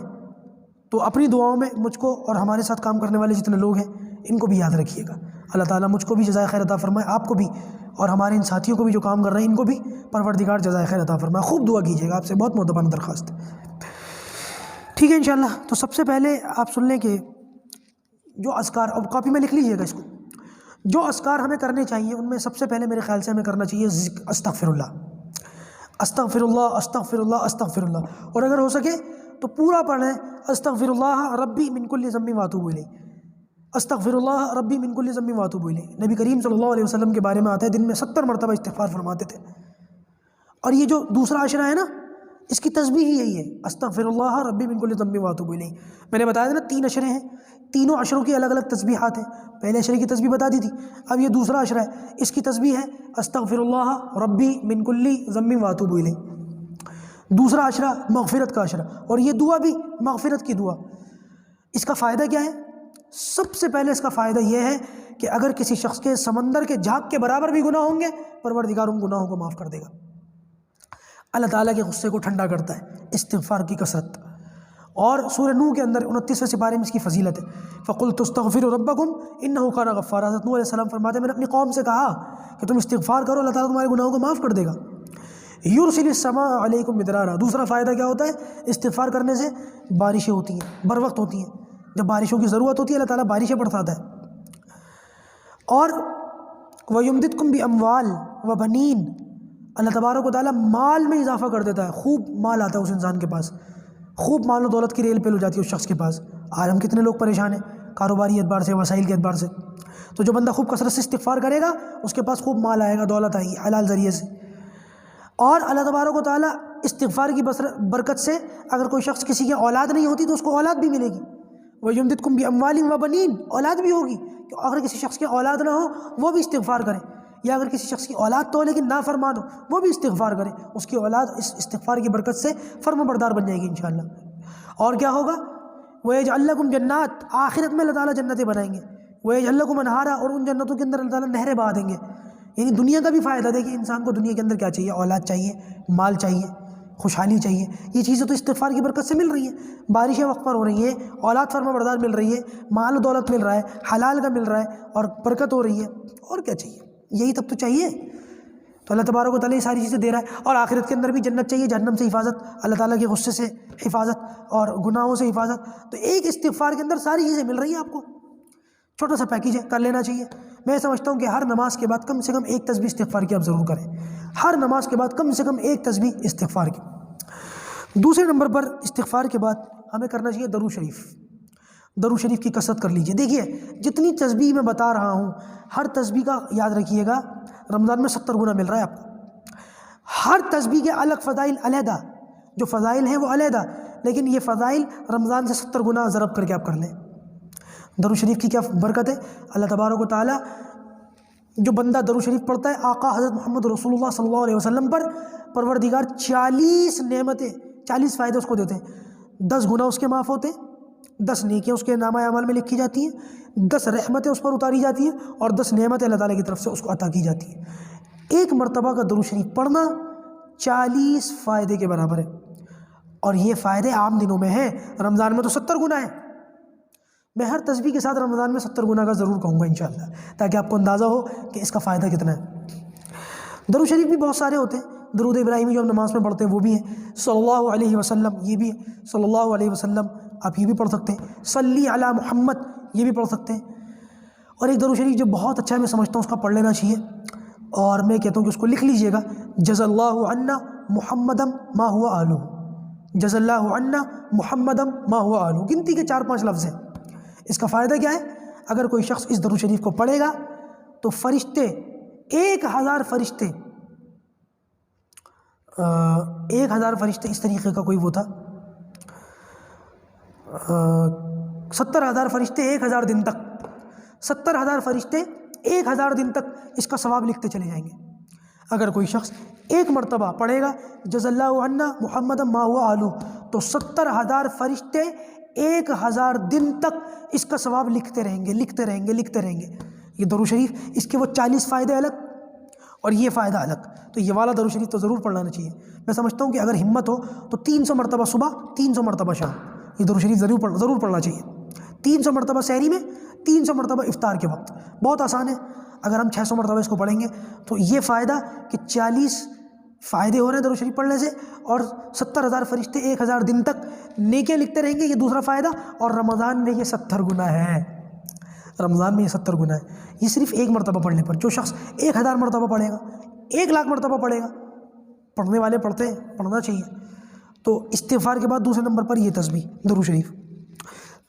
تو اپنی دعاؤں میں مجھ کو اور ہمارے ساتھ کام کرنے والے جتنے لوگ ہیں ان کو بھی یاد رکھیے گا۔ اللہ تعالیٰ مجھ کو بھی جزائے خیر عطا فرمائے، آپ کو بھی، اور ہمارے ان ساتھیوں کو بھی جو کام کر رہے ہیں ان کو بھی پروردگار جزائے خیر عطا فرمائے۔ خوب دعا کیجیے گا، آپ سے بہت مؤدبانہ درخواست ہے، ٹھیک ہے انشاءاللہ۔ تو سب سے پہلے آپ سن لیں کہ جو اذکار، اب کاپی میں لکھ لیجیے گا اس کو، جو اذکار ہمیں کرنے چاہیے ان میں سب سے پہلے میرے خیال سے ہمیں کرنا چاہیے استغفر اللہ، استغفر اللہ، استغفر اللہ، استغفر اللہ۔ اور اگر ہو سکے تو پورا پڑھیں، استغفر اللہ ربی من کل ذنب واتوب الیہ، استغفر اللہ ربی من کل ذنب واتوب الیہ۔ نبی کریم صلی اللہ علیہ وسلم کے بارے میں آتا ہے دن میں 70 مرتبہ استغفار فرماتے تھے۔ اور یہ جو دوسرا عشرہ ہے نا، اس کی تسبیح ہی یہی ہے، استغفر اللہ ربی من کل ذنب واتوب الیہ۔ میں نے بتایا تھا نا 3 عشرے ہیں، تینوں عشروں کی الگ الگ تسبیحات ہیں۔ پہلے عشرے کی تسبیح بتا دی تھی، اب یہ دوسرا عشرہ ہے، اس کی تسبیح ہے استغفر اللہ ربی من کل ذنب واتوب الیہ۔ دوسرا عشرہ مغفرت کا عشرہ، اور یہ دعا بھی مغفرت کی دعا۔ اس کا فائدہ کیا ہے؟ سب سے پہلے اس کا فائدہ یہ ہے کہ اگر کسی شخص کے سمندر کے جھاگ کے برابر بھی گناہ ہوں گے، پروردگار ان گناہوں کو معاف کر دے گا۔ اللہ تعالیٰ کے غصے کو ٹھنڈا کرتا ہے استغفار کی کثرت۔ اور سورہ نوح کے اندر 29ویں سپارے میں اس کی فضیلت ہے، فَقُلْتُ اسْتَغْفِرُوا رَبَّكُمْ إِنَّهُ كَانَ غَفَّارًا۔ حضرت نوح علیہ السلام فرماتے ہیں میں نے اپنی قوم سے کہا کہ تم استغفار کرو، اللہ تعالیٰ تمہارے گناہوں کو معاف کر دے گا۔ يُرْسِلِ السَّمَاءَ عَلَيْكُمْ مِدْرَارًا۔ دوسرا فائدہ کیا ہوتا ہے؟ استغفار کرنے سے بارشیں ہوتی ہیں، بر وقت ہوتی ہیں۔ جب بارشوں کی ضرورت ہوتی ہے اللہ تعالیٰ بارشیں برساتا ہے۔ اور وَيُمْدِدْكُمْ بِأَمْوَالٍ وَبَنِينَ، اللہ تبارک و تعالیٰ مال میں اضافہ کر دیتا ہے، خوب مال آتا ہے اس انسان کے پاس، خوب مال و دولت کی ریل پیل ہو جاتی ہے اس شخص کے پاس۔ آج ہم کتنے لوگ پریشان ہیں کاروباری اعتبار سے، وسائل کے اعتبار سے، تو جو بندہ خوب کثرت سے استغفار کرے گا اس کے پاس خوب مال آئے گا، دولت آئے گی حلال ذریعے سے۔ اور اللہ تبارک و تعالیٰ استغفار کی برکت سے اگر کوئی شخص کسی کی اولاد نہیں ہوتی تو اس کو اولاد بھی ملے گی، وَيُمْدِدْكُمْ بِأَمْوَالٍ وَبَنِينَ، اولاد بھی ہوگی۔ کہ اگر کسی شخص کی اولاد نہ ہو وہ بھی استغفار کرے، یا اگر کسی شخص کی اولاد تو ہو لیکن نافرمان ہو وہ بھی استغفار کرے، اس کی اولاد اس استغفار کی برکت سے فرما بردار بن جائے گی انشاءاللہ۔ اور کیا ہوگا؟ وَيَجْعَلْ لَكُمْ جَنَّاتٍ، آخرت میں اللہ تعالیٰ جنتیں بنائیں گے، وَيَجْعَلْ لَكُمْ أَنْهَارًا، اور ان جنتوں کے اندر اللہ تعالیٰ نہریں بہا دیں گے۔ یعنی دنیا کا بھی فائدہ دے کہ انسان کو دنیا کے اندر کیا چاہیے؟ اولاد چاہیے، مال چاہیے، خوشحالی چاہیے، یہ چیزیں تو استغفار کی برکت سے مل رہی ہیں۔ بارشیں وقت پر ہو رہی ہیں، اولاد فرما بردار مل رہی ہے، مال و دولت مل رہا ہے، حلال کا مل رہا ہے، اور برکت ہو رہی ہے، اور کیا چاہیے؟ یہی تب تو چاہیے۔ تو اللہ تبارک و تعالیٰ یہ ساری چیزیں دے رہا ہے، اور آخرت کے اندر بھی جنت چاہیے، جہنم سے حفاظت، اللہ تعالیٰ کے غصے سے حفاظت، اور گناہوں سے حفاظت۔ تو ایک استغفار کے اندر ساری چیزیں مل رہی ہیں آپ کو، چھوٹا سا پیکیج ہے، کر لینا چاہیے۔ میں سمجھتا ہوں کہ ہر نماز کے بعد کم سے کم ایک تسبیح استغفار کی آپ ضرور کریں، ہر نماز کے بعد کم سے کم ایک تسبیح استغفار کی۔ دوسرے نمبر پر استغفار کے بعد ہمیں کرنا چاہیے درود شریف۔ درود شریف کی کثرت کر لیجئے۔ دیکھیے جتنی تسبیح میں بتا رہا ہوں، ہر تسبیح کا یاد رکھیے گا رمضان میں 70 گنا مل رہا ہے آپ کو۔ ہر تسبیح کے الگ فضائل علیحدہ، جو فضائل ہیں وہ علیحدہ، لیکن یہ فضائل رمضان سے 70 گنا ضرب کر کے آپ کر لیں۔ درود شریف کی کیا برکت ہے؟ اللہ تبارک و تعالیٰ جو بندہ درود شریف پڑھتا ہے آقا حضرت محمد رسول اللہ صلی اللہ علیہ وسلم پر، پروردگار 40 نعمتیں، 40 فائدے اس کو دیتے ہیں۔ 10 گناہ اس کے معاف ہوتے ہیں، 10 نیکیاں اس کے نامہ اعمال میں لکھی جاتی ہیں، 10 رحمتیں اس پر اتاری جاتی ہیں، اور 10 نعمتیں اللہ تعالیٰ کی طرف سے اس کو عطا کی جاتی ہیں۔ ایک مرتبہ کا درود شریف پڑھنا 40 فائدے کے برابر ہے، اور یہ فائدے عام دنوں میں ہیں، رمضان میں تو 70 گنا ہے۔ میں ہر تسبیح کے ساتھ رمضان میں 70 گنا کا ضرور کہوں گا انشاءاللہ، تاکہ آپ کو اندازہ ہو کہ اس کا فائدہ کتنا ہے۔ درود شریف بھی بہت سارے ہوتے ہیں، درود ابراہیمی جو ہم نماز میں پڑھتے ہیں وہ بھی ہے، صلی اللہ علیہ وسلم یہ بھی ہے، صلی اللہ علیہ وسلم آپ یہ بھی پڑھ سکتے ہیں، صلی علی محمد یہ بھی پڑھ سکتے ہیں۔ اور ایک درود شریف جو بہت اچھا ہے، میں سمجھتا ہوں اس کا پڑھ لینا چاہیے، اور میں کہتا ہوں کہ اس کو لکھ لیجئے گا، جزا اللہ عنا محمدم ما ہوا آلہ، جزا اللہ عنا محمدم ما ہوا آلہ، گنتی کے 4-5 لفظ ہیں۔ اس کا فائدہ کیا ہے؟ اگر کوئی شخص اس درود شریف کو پڑھے گا تو فرشتے 1000 فرشتے 1000 فرشتے اس طریقے کا کوئی وہ تھا 70,000 فرشتے 1000 دن تک، 70,000 فرشتے 1000 دن تک اس کا ثواب لکھتے چلے جائیں گے۔ اگر کوئی شخص ایک مرتبہ پڑھے گا جزا اللہ عنا محمد ما ہوا آلہ، تو 70,000 فرشتے 1000 دن تک اس کا ثواب لکھتے رہیں گے، لکھتے رہیں گے، لکھتے رہیں گے۔ یہ درود شریف، اس کے وہ 40 فائدے الگ اور یہ فائدہ الگ، تو یہ والا درود شریف تو ضرور پڑھ لینا چاہیے۔ میں سمجھتا ہوں کہ اگر ہمت ہو تو 300 مرتبہ صبح، 300 مرتبہ شام، یہ درود شریف ضرور پڑھنا چاہیے۔ 300 مرتبہ سحری میں، 300 مرتبہ افطار کے وقت، بہت آسان ہے۔ اگر ہم 600 مرتبہ اس کو پڑھیں گے تو یہ فائدہ کہ 40 فائدے ہو رہے ہیں درود شریف پڑھنے سے، اور 70,000 فرشتے 1000 دن تک نیکیاں لکھتے رہیں گے، یہ دوسرا فائدہ۔ اور رمضان میں یہ 70 گنا ہے، رمضان میں یہ 70 گنا ہے، یہ صرف ایک مرتبہ پڑھنے پر۔ جو شخص 1000 مرتبہ پڑھے گا، 1,00,000 مرتبہ پڑھے گا، پڑھنے والے پڑھتے ہیں، پڑھنا چاہیے۔ تو استغفار کے بعد دوسرے نمبر پر یہ تسبیح درود شریف۔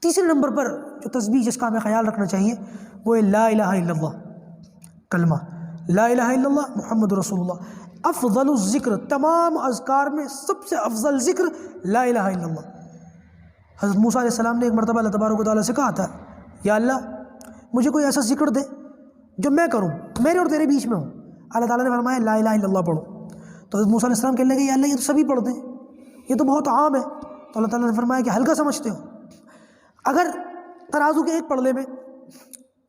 تیسرے نمبر پر جو تسبیح جس کا ہمیں خیال رکھنا چاہیے وہ ہے لا الہ الا اللہ، کلمہ لا الہ الا اللہ محمد رسول اللہ۔ افضل الذکر، تمام اذکار میں سب سے افضل ذکر لا الہ الا اللہ۔ حضرت موسیٰ علیہ السلام نے ایک مرتبہ اللہ تبارک و تعالیٰ سے کہا تھا، یا اللہ مجھے کوئی ایسا ذکر دے جو میں کروں، میرے اور تیرے بیچ میں ہوں۔ اللہ تعالیٰ نے فرمایا لا الہ الا اللہ پڑھو۔ تو حضرت موسیٰ علیہ السلام کہنے لگے یا اللہ یہ تو سبھی پڑھتے ہیں، یہ تو بہت عام ہے۔ تو اللہ تعالیٰ نے فرمایا کہ ہلکا سمجھتے ہو؟ اگر ترازو کے ایک پڑھنے میں،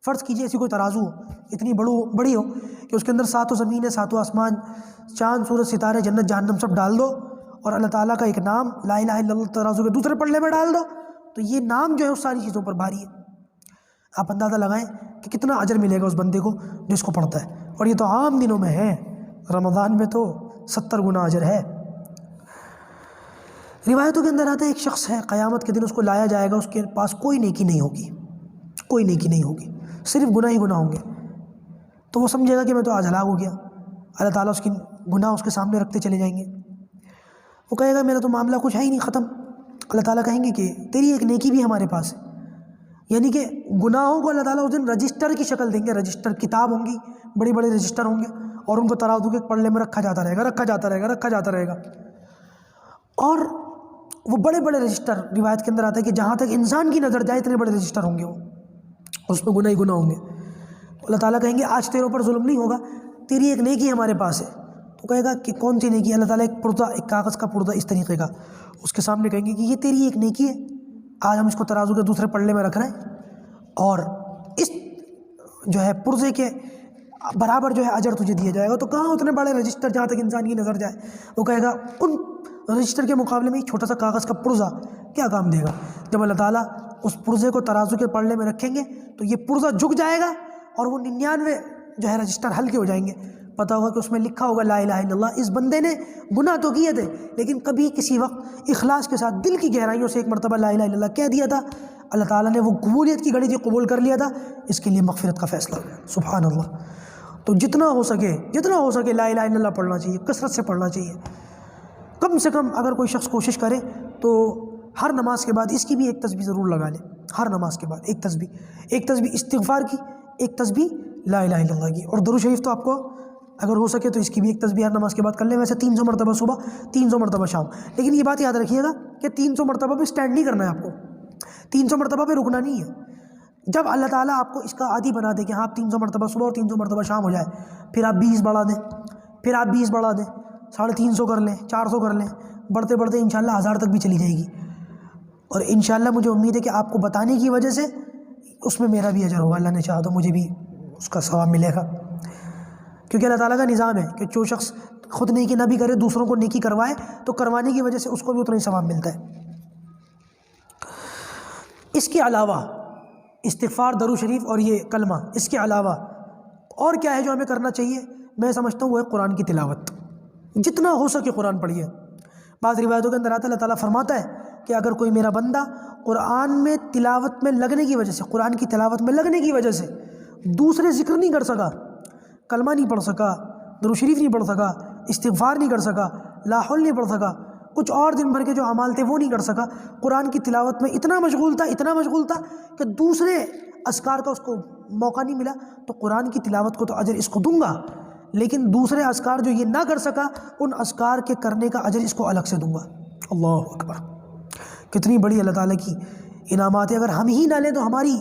فرض کیجئے ایسی کوئی ترازو ہو اتنی بڑی ہو کہ اس کے اندر 7 زمینیں، 7 آسمان، چاند سورج ستارے، جنت جہنم سب ڈال دو، اور اللہ تعالیٰ کا ایک نام لا الہ الا اللہ ترازو کے دوسرے پڑھنے میں ڈال دو، تو یہ نام جو ہے اس ساری چیزوں پر بھاری ہے۔ آپ اندازہ لگائیں کہ کتنا اجر ملے گا اس بندے کو جو اس کو پڑھتا ہے، اور یہ تو عام دنوں میں ہے، رمضان میں تو 70 گنا اجر ہے۔ روایتوں کے اندر آتا ہے ایک شخص ہے، قیامت کے دن اس کو لایا جائے گا، اس کے پاس کوئی نیکی نہیں ہوگی، کوئی نیکی نہیں ہوگی، صرف گناہ ہی گناہ ہوں گے۔ تو وہ سمجھے گا کہ میں تو آج ہلاک ہو گیا، اللہ تعالیٰ اس کی گناہ اس کے سامنے رکھتے چلے جائیں گے، وہ کہے گا میرا تو معاملہ کچھ ہے ہی نہیں، ختم۔ اللہ تعالیٰ کہیں گے کہ تیری ایک نیکی بھی ہمارے پاس ہے، یعنی کہ گناہوں کو اللہ تعالیٰ اس دن رجسٹر کی شکل دیں گے، رجسٹر کتاب ہوں گی، بڑے بڑے رجسٹر ہوں گے، اور ان کو ترازو کے پلڑے میں رکھا جاتا رہے گا، رکھا جاتا رہے گا، رکھا جاتا رہے گا۔ اور وہ بڑے بڑے رجسٹر، روایت کے اندر آتا ہے کہ جہاں تک انسان کی نظر جائے اتنے بڑے رجسٹر ہوں گے، وہ اس میں گناہ ہی گناہ ہوں گے۔ اللہ تعالیٰ کہیں گے آج تیرے اوپر ظلم نہیں ہوگا، تیری ایک نیکی ہمارے پاس ہے۔ تو کہے گا کہ کون سی نیکی؟ اللہ تعالیٰ ایک پردہ، ایک کاغذ کا پردہ اس طریقے کا اس کے سامنے کہیں گے کہ یہ تیری ایک نیکی ہے، آج ہم اس کو ترازو کے دوسرے پلڑے میں رکھ رہے ہیں، اور اس جو ہے پرزے کے برابر جو ہے اجر تجھے دیا جائے گا۔ تو کہاں اتنے بڑے رجسٹر جہاں تک انسان کی نظر جائے؟ وہ کہے گا ان رجسٹر کے مقابلے میں ایک چھوٹا سا کاغذ کا پرزہ کیا کام دے گا؟ جب اللہ تعالیٰ اس پرزے کو ترازو کے پلڑے میں رکھیں گے تو یہ پرزہ جھک جائے گا اور وہ 99 جو ہے رجسٹر ہلکے ہو جائیں گے۔ پتہ ہوگا کہ اس میں لکھا ہوگا لا الہ الا اللہ، اس بندے نے گناہ تو کیے تھے لیکن کبھی کسی وقت اخلاص کے ساتھ دل کی گہرائیوں سے ایک مرتبہ لا الہ الا اللہ کہہ دیا تھا، اللہ تعالیٰ نے وہ قبولیت کی گھڑی تھی، قبول کر لیا تھا، اس کے لیے مغفرت کا فیصلہ ہو گیا۔ سبحان اللہ۔ تو جتنا ہو سکے لا الہ الا اللہ پڑھنا چاہیے، کثرت سے پڑھنا چاہیے۔ کم سے کم اگر کوئی شخص کوشش کرے تو ہر نماز کے بعد اس کی بھی ایک تسبیح ضرور لگا لے، ہر نماز کے بعد ایک تسبیح استغفار کی، ایک تسبیح لا الہ الا اللہ کی، اور درود شریف تو آپ کو اگر ہو سکے تو اس کی بھی ایک تسبیح ہر نماز کے بعد کر لیں، ویسے 300 مرتبہ صبح، 300 مرتبہ شام۔ لیکن یہ بات یاد رکھیے گا کہ 300 مرتبہ پہ سٹینڈ نہیں کرنا ہے آپ کو، 300 مرتبہ پہ رکنا نہیں ہے۔ جب اللہ تعالیٰ آپ کو اس کا عادی بنا دے کہ ہاں آپ 300 مرتبہ صبح اور 300 مرتبہ شام ہو جائے، پھر آپ 20 بڑھا دیں، پھر آپ 20 بڑھا دیں، 350 کر لیں، 400 کر لیں، بڑھتے بڑھتے انشاءاللہ 1000 تک بھی چلی جائے گی۔ اور انشاءاللہ مجھے امید ہے کہ آپ کو بتانے کی وجہ سے اس میں میرا بھی اجر ہوگا، اللہ نے چاہا تو مجھے بھی اس کا ثواب ملے گا، کیونکہ اللہ تعالیٰ کا نظام ہے کہ جو شخص خود نیکی نہ بھی کرے دوسروں کو نیکی کروائے تو کروانے کی وجہ سے اس کو بھی اتنا ہی ثواب ملتا ہے۔ اس کے علاوہ استغفار، درود شریف اور یہ کلمہ، اس کے علاوہ اور کیا ہے جو ہمیں کرنا چاہیے؟ میں سمجھتا ہوں وہ ہے قرآن کی تلاوت، جتنا ہو سکے قرآن پڑھیے۔ بعض روایتوں کے اندر آتا ہے اللہ تعالیٰ فرماتا ہے کہ اگر کوئی میرا بندہ قرآن میں تلاوت میں لگنے کی وجہ سے، قرآن کی تلاوت میں لگنے کی وجہ سے دوسرے ذکر نہیں کر سکا، کلمہ نہیں پڑھ سکا، درود شریف نہیں پڑھ سکا، استغفار نہیں کر سکا، لا حول نہیں پڑھ سکا، کچھ اور دن بھر کے جو اعمال تھے وہ نہیں کر سکا، قرآن کی تلاوت میں اتنا مشغول تھا کہ دوسرے اذکار کا اس کو موقع نہیں ملا، تو قرآن کی تلاوت کو تو اجر اس کو دوں گا، لیکن دوسرے اذکار جو یہ نہ کر سکا ان اذکار کے کرنے کا اجر اس کو الگ سے دوں گا۔ اللہ اکبر، کتنی بڑی اللہ تعالیٰ کی انعامات ہے۔ اگر ہم ہی نہ لیں تو ہماری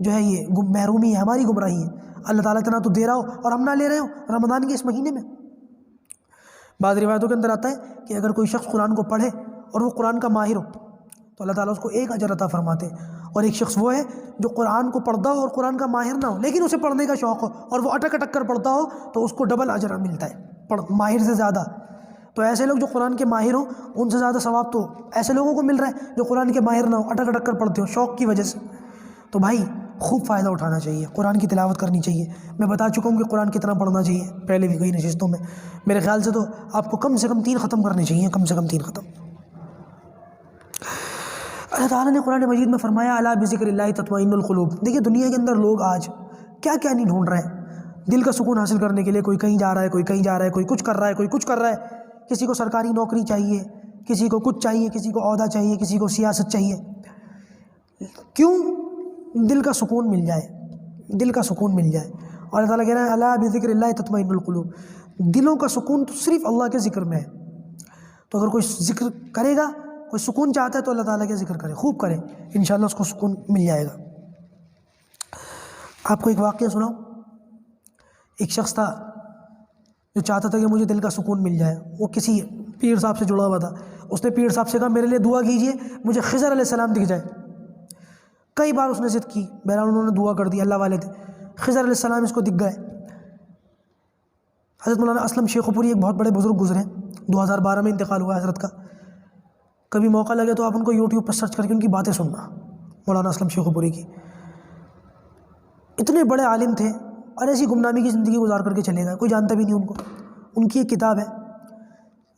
جو ہے یہ محرومی ہے، ہماری گمراہی ہے۔ اللہ تعالیٰ اتنا تو دے رہا ہو اور ہم نہ لے رہے ہو رمضان کے اس مہینے میں۔ بعض روایتوں کے اندر آتا ہے کہ اگر کوئی شخص قرآن کو پڑھے اور وہ قرآن کا ماہر ہو تو اللہ تعالیٰ اس کو ایک اجر عطا فرماتے ہیں، اور ایک شخص وہ ہے جو قرآن کو پڑھتا ہو اور قرآن کا ماہر نہ ہو لیکن اسے پڑھنے کا شوق ہو اور وہ اٹک اٹک کر پڑھتا ہو تو اس کو ڈبل اجر ملتا ہے، ماہر سے زیادہ۔ تو ایسے لوگ جو قرآن کے ماہر ہوں ان سے زیادہ ثواب تو ایسے لوگوں کو مل رہا ہے جو قرآن کے ماہر نہ ہو، اٹک اٹک کر پڑھتے ہو شوق کی وجہ سے۔ تو بھائی خوب فائدہ اٹھانا چاہیے، قرآن کی تلاوت کرنی چاہیے۔ میں بتا چکا ہوں کہ قرآن کتنا پڑھنا چاہیے پہلے بھی کئی نشستوں میں، میرے خیال سے تو آپ کو کم سے کم 3 ختم کرنے چاہیے، کم سے کم 3 ختم۔ اللہ تعالیٰ نے قرآن مجید میں فرمایا الا بذکر اللہ تطمئن القلوب۔ دیکھیے دنیا کے اندر لوگ آج کیا کیا نہیں ڈھونڈ رہے ہیں دل کا سکون حاصل کرنے کے لیے، کوئی کہیں جا رہا ہے، کوئی کہیں جا رہا ہے، کوئی کچھ کر رہا ہے، کوئی کچھ کر رہا ہے، کسی کو سرکاری نوکری چاہیے، کسی کو کچھ چاہیے، کسی کو عہدہ چاہیے، کسی کو سیاست چاہیے، کیوں؟ دل کا سکون مل جائے، دل کا سکون مل جائے۔ اور اللہ تعالیٰ کہہ رہا ہے الا بذکر اللہ تطمئن القلوب، دلوں کا سکون تو صرف اللہ کے ذکر میں ہے۔ تو اگر کوئی ذکر کرے گا، کوئی سکون چاہتا ہے تو اللہ تعالیٰ کے ذکر کرے، خوب کرے، انشاءاللہ اس کو سکون مل جائے گا۔ آپ کو ایک واقعہ سناؤں، ایک شخص تھا جو چاہتا تھا کہ مجھے دل کا سکون مل جائے، وہ کسی پیر صاحب سے جڑا ہوا تھا، اس نے پیر صاحب سے کہا میرے لیے دعا کیجئے مجھے خضر علیہ السلام دکھ جائے۔ کئی بار اس نے ضد کی، بہرحال انہوں نے دعا کر دی، اللہ والے تھے، خضر علیہ السلام اس کو دکھ گئے۔ حضرت مولانا اسلم شیخ پوری ایک بہت بڑے بزرگ گزرے، 2012 میں انتقال ہوا حضرت کا۔ کبھی موقع لگے تو آپ ان کو یوٹیوب پر سرچ کر کے ان کی باتیں سننا، مولانا اسلم شیخ پوری کی۔ اتنے بڑے عالم تھے اور ایسی گمنامی کی زندگی گزار کر کے چلے گئے، کوئی جانتا بھی نہیں ان کو۔ ان کی ایک کتاب ہے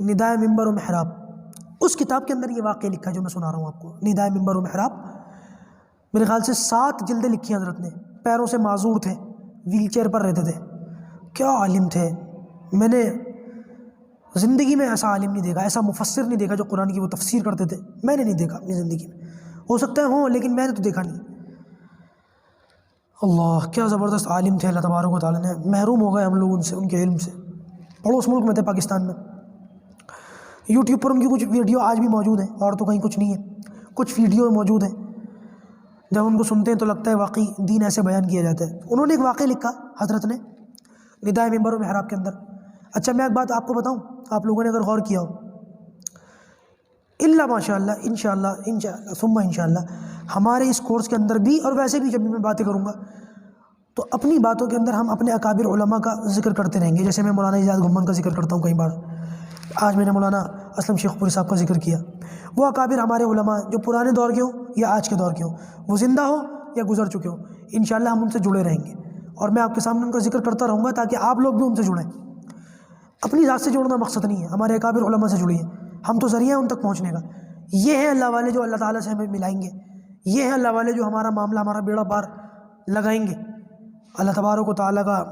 ندائے ممبر و محراب، اس کتاب کے اندر یہ واقعہ لکھا ہے جو میں سنا رہا ہوں آپ کو، ندائے ممبر و محراب۔ میرے خیال سے 7 جلدیں لکھی حضرت نے، پیروں سے معذور تھے، ویل چیئر پر رہتے تھے، کیا عالم تھے۔ میں نے زندگی میں ایسا عالم نہیں دیکھا، ایسا مفسر نہیں دیکھا جو قرآن کی وہ تفسیر کرتے تھے، میں نے نہیں دیکھا اپنی زندگی میں، ہو سکتا ہے ہوں لیکن میں نے تو دیکھا نہیں۔ اللہ کیا زبردست عالم تھے، اللہ تبارک و تعالیٰ نے محروم ہو گئے ہم لوگ ان سے، ان کے علم سے۔ پڑوس ملک میں تھے پاکستان میں، یوٹیوب پر ان کی کچھ ویڈیو آج بھی موجود ہیں، اور تو کہیں کچھ نہیں ہے، کچھ ویڈیو موجود ہیں، جب ان کو سنتے ہیں تو لگتا ہے واقعی دین ایسے بیان کیا جاتا ہے۔ انہوں نے ایک واقعہ لکھا حضرت نے ندائے ممبر و محراب کے اندر۔ اچھا میں ایک بات آپ کو بتاؤں، آپ لوگوں نے اگر غور کیا ہو، اللہ ماشاء اللہ انشاءاللہ ثم انشاءاللہ ہمارے اس کورس کے اندر بھی، اور ویسے بھی جب بھی میں باتیں کروں گا تو اپنی باتوں کے اندر ہم اپنے اکابر علماء کا ذکر کرتے رہیں گے۔ جیسے میں مولانا اعجاز گھمن کا ذکر کرتا ہوں کئی بار، آج میں نے مولانا اسلم شیخ پوری صاحب کا ذکر کیا۔ وہ اکابر ہمارے علماء جو پرانے دور کے ہوں یا آج کے دور کے ہوں، وہ زندہ ہوں یا گزر چکے ہوں، انشاءاللہ ہم ان سے جڑے رہیں گے، اور میں آپ کے سامنے ان کا ذکر کرتا رہوں گا تاکہ آپ لوگ بھی ان سے جڑیں۔ اپنی ذات سے جوڑنا مقصد نہیں ہے، ہمارے اکابر علماء سے جڑیے، ہم تو ذریعہ ہیں ان تک پہنچنے کا۔ یہ ہیں اللہ والے جو اللہ تعالیٰ سے ہمیں ملائیں گے، یہ ہیں اللہ والے جو ہمارا معاملہ، ہمارا بیڑا پار لگائیں گے۔ اللہ تبارک و تعالیٰ کا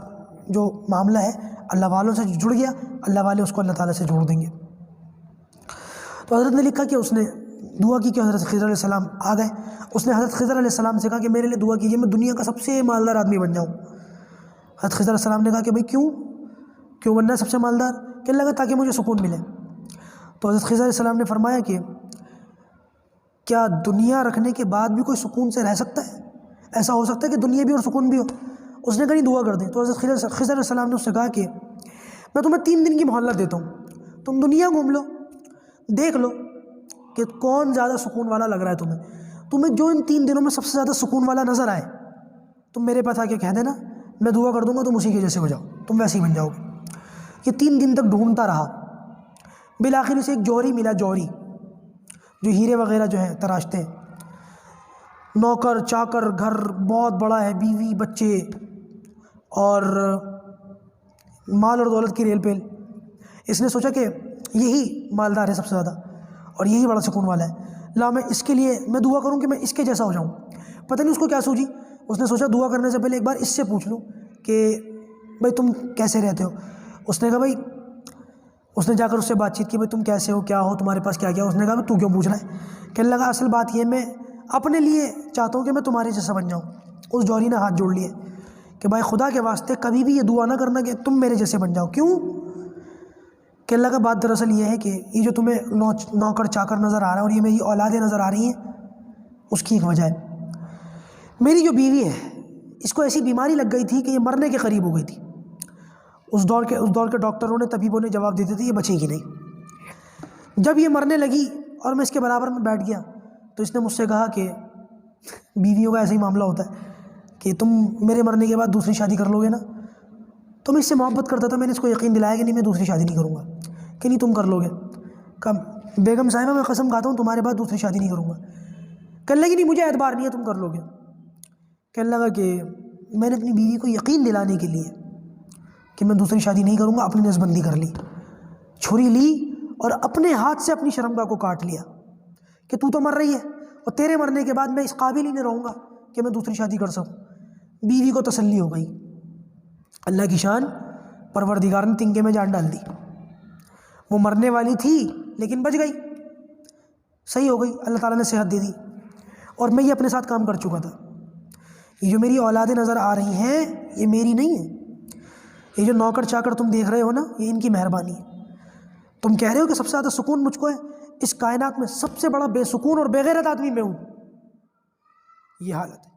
جو معاملہ ہے، اللہ والوں سے جڑ گیا، اللہ والے اس کو اللہ تعالیٰ سے جوڑ دیں گے۔ تو حضرت نے لکھا کہ اس نے دعا کی کہ حضرت خضر علیہ السلام آ گئے۔ اس نے حضرت خضر علیہ السلام سے کہا کہ میرے لیے دعا کیجیے، میں دنیا کا سب سے مالدار آدمی بن جاؤں۔ حضرت خضر علیہ السلام نے کہا کہ بھائی کیوں بننا ہے سب سے مالدار؟ کہنے لگا تاکہ مجھے سکون ملے۔ تو حضرت خضر علیہ السلام نے فرمایا کہ کیا دنیا رکھنے کے بعد بھی کوئی سکون سے رہ سکتا ہے؟ ایسا ہو سکتا ہے کہ دنیا بھی اور سکون بھی ہو؟ اس نے کہا نہیں، دعا کر دیں۔ تو حضرت خضر علیہ السلام نے اس سے کہا کہ میں تمہیں 3 دن کی مہلت دیتا ہوں، تم دنیا گھوم لو، دیکھ لو کہ کون زیادہ سکون والا لگ رہا ہے تمہیں جو ان 3 دنوں میں سب سے زیادہ سکون والا نظر آئے، تم میرے پاس آ کے کہہ دینا، میں دعا کر دوں گا، تم اسی کے جیسے ہو جاؤ، تم ویسے ہی بن جاؤ گے۔ یہ 3 دن تک ڈھونڈتا رہا، بالآخر اسے ایک جوہری ملا، جوہری جو ہیرے وغیرہ جو ہیں تراشتے ہیں، نوکر چاکر، گھر بہت بڑا ہے، بیوی بچے اور مال اور دولت کی ریل پیل۔ اس نے سوچا کہ یہی مالدار ہے سب سے زیادہ اور یہی بڑا سکون والا ہے، لا میں اس کے لیے میں دعا کروں کہ میں اس کے جیسا ہو جاؤں۔ پتہ نہیں اس کو کیا سوچی، اس نے سوچا دعا کرنے سے پہلے ایک بار اس سے پوچھ لوں کہ بھائی تم کیسے رہتے ہو۔ اس نے کہا بھائی، اس نے جا کر اس سے بات چیت کی، بھائی تم کیسے ہو، کیا ہو، تمہارے پاس کیا کیا۔ اس نے کہا تو کیوں پوچھ رہا ہے؟ کہنے لگا اصل بات یہ میں اپنے لیے چاہتا ہوں کہ میں تمہارے جیسا بن جاؤں۔ اس جوہری نے ہاتھ جوڑ لیے کہ بھائی خدا کے واسطے کبھی بھی یہ دعا نہ کرنا کہ تم میرے جیسے بن جاؤ۔ کیوں؟ کہنے لگا بات دراصل یہ ہے کہ یہ جو تمہیں نوکر چاکر نظر آ رہا ہے اور یہ میری اولادیں نظر آ رہی ہیں، اس کی ایک وجہ ہے، میری جو بیوی ہے اس کو ایسی بیماری لگ گئی تھی کہ یہ مرنے کے قریب ہو گئی تھی۔ اس دور کے ڈاکٹروں نے، طبیبوں نے جواب دیتے تھے یہ بچے گی نہیں۔ جب یہ مرنے لگی اور میں اس کے برابر میں بیٹھ گیا تو اس نے مجھ سے کہا کہ بیویوں کا ایسا ہی معاملہ ہوتا ہے کہ تم میرے مرنے کے بعد دوسری شادی کر لو گے نا۔ تو میں اس سے محبت کرتا تھا، میں نے اس کو یقین دلایا کہ نہیں میں دوسری شادی نہیں کروں گا۔ کہ نہیں تم کر لو گے؟ کہا بیگم صاحبہ میں قسم کھاتا ہوں تمہارے بعد دوسری شادی نہیں کروں گا۔ کہنے لگی نہیں مجھے اعتبار نہیں ہے، تم کر لو گے۔ کہنے لگا کہ میں نے اپنی بیوی کو یقین دلانے کے لیے کہ میں دوسری شادی نہیں کروں گا اپنی نظر بندی کر لی، چھری لی اور اپنے ہاتھ سے اپنی شرمگاہ کو کاٹ لیا کہ تو مر رہی ہے اور تیرے مرنے کے بعد میں اس قابل ہی نہیں رہوں گا کہ میں دوسری شادی کر سکوں۔ بیوی کو تسلی ہو گئی، اللہ کی شان، پروردگار نے تنکے میں جان ڈال دی۔ وہ مرنے والی تھی لیکن بچ گئی، صحیح ہو گئی، اللہ تعالیٰ نے صحت دے دی۔ اور میں یہ اپنے ساتھ کام کر چکا تھا، یہ جو میری اولادیں نظر آ رہی ہیں یہ میری نہیں ہے، یہ جو نوکر چاکر تم دیکھ رہے ہو نا یہ ان کی مہربانی ہے۔ تم کہہ رہے ہو کہ سب سے زیادہ سکون مجھ کو ہے، اس کائنات میں سب سے بڑا بے سکون اور بے غیرت آدمی میں ہوں، یہ حالت ہے۔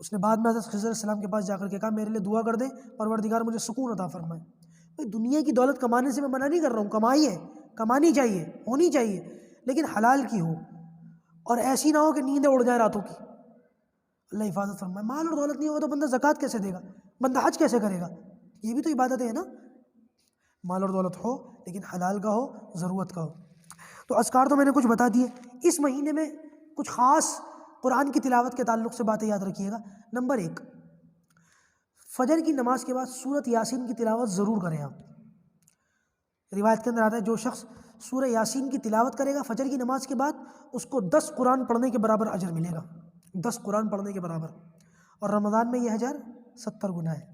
اس نے بعد میں حضرت خضر علیہ السلام کے پاس جا کر کے کہا میرے لیے دعا کر دے پروردگار مجھے سکون عطا فرمائے۔ بھائی دنیا کی دولت کمانے سے میں منع نہیں کر رہا ہوں، کمائی ہے، کمانی چاہیے، ہونی چاہیے، لیکن حلال کی ہو اور ایسی نہ ہو کہ نیندیں اڑ جائیں راتوں کی، اللہ حفاظت فرمائے۔ مال اور دولت نہیں ہوگا تو بندہ زکوٰۃ کیسے دے گا، بندہ حج کیسے کرے گا؟ یہ بھی تو عبادتیں ہیں نا۔ مال اور دولت ہو لیکن حلال کا ہو، ضرورت کا ہو۔ تو اذکار تو میں نے کچھ بتا دیے۔ اس مہینے میں کچھ خاص قرآن کی تلاوت کے تعلق سے باتیں یاد رکھیے گا۔ نمبر 1، فجر کی نماز کے بعد سورۃ یاسین کی تلاوت ضرور کریں آپ۔ روایت کے اندر آتا ہے جو شخص سورہ یاسین کی تلاوت کرے گا فجر کی نماز کے بعد اس کو 10 قرآن پڑھنے کے برابر اجر ملے گا، 10 قرآن پڑھنے کے برابر، اور رمضان میں یہ اجر 70 گنا ہے۔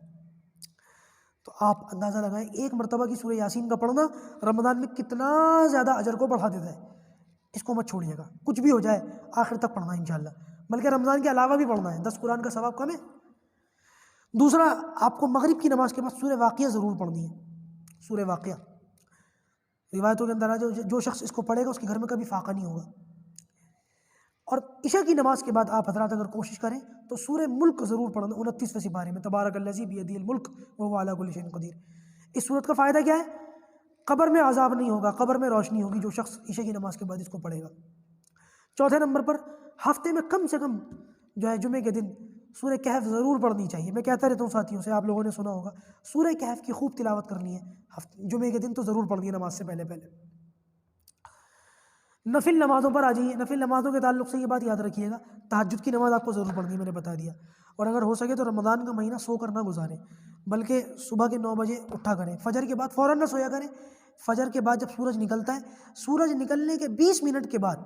تو آپ اندازہ لگائیں ایک مرتبہ کی سورہ یاسین کا پڑھنا رمضان میں کتنا زیادہ اجر کو بڑھا دیتا ہے۔ اس کو مت چھوڑیے گا، کچھ بھی ہو جائے آخر تک پڑھنا انشاءاللہ، بلکہ رمضان کے علاوہ بھی پڑھنا ہے، 10 قرآن کا ثواب کم ہے۔ دوسرا، آپ کو مغرب کی نماز کے بعد سورہ واقعہ ضرور پڑھنی ہے، سورہ واقعہ۔ روایتوں کے اندر جو شخص اس کو پڑھے گا اس کے گھر میں کبھی فاقہ نہیں ہوگا۔ اور عشاء کی نماز کے بعد آپ حضرات اگر کوشش کریں تو سورہ ملک ضرور پڑھنا، 29ویں سپارے میں، تبارک الذی بیدہ الملک وہو علی کل شیء قدیر۔ اس صورت کا فائدہ کیا ہے؟ قبر میں عذاب نہیں ہوگا، قبر میں روشنی ہوگی جو شخص عشاء کی نماز کے بعد اس کو پڑھے گا۔ چوتھے نمبر پر ہفتے میں کم سے کم جو ہے جمعے کے دن سورہ کہف ضرور پڑھنی چاہیے۔ میں کہتا رہتا ہوں ساتھیوں سے، آپ لوگوں نے سنا ہوگا، سورہ کہف کی خوب تلاوت کرنی ہے، جمعے کے دن تو ضرور پڑھنی ہے نماز سے پہلے پہلے۔ نفل نمازوں پر آ جائیے۔ نفل نمازوں کے تعلق سے یہ بات یاد رکھیے گا، تہجد کی نماز آپ کو ضرور پڑھنی ہے، میں نے بتا دیا۔ اور اگر ہو سکے تو رمضان کا مہینہ سو کر نہ گزاریں، بلکہ صبح کے 9 بجے اٹھا کریں، فجر کے بعد فوراً نہ سویا کریں۔ فجر کے بعد جب سورج نکلتا ہے، سورج نکلنے کے 20 منٹ کے بعد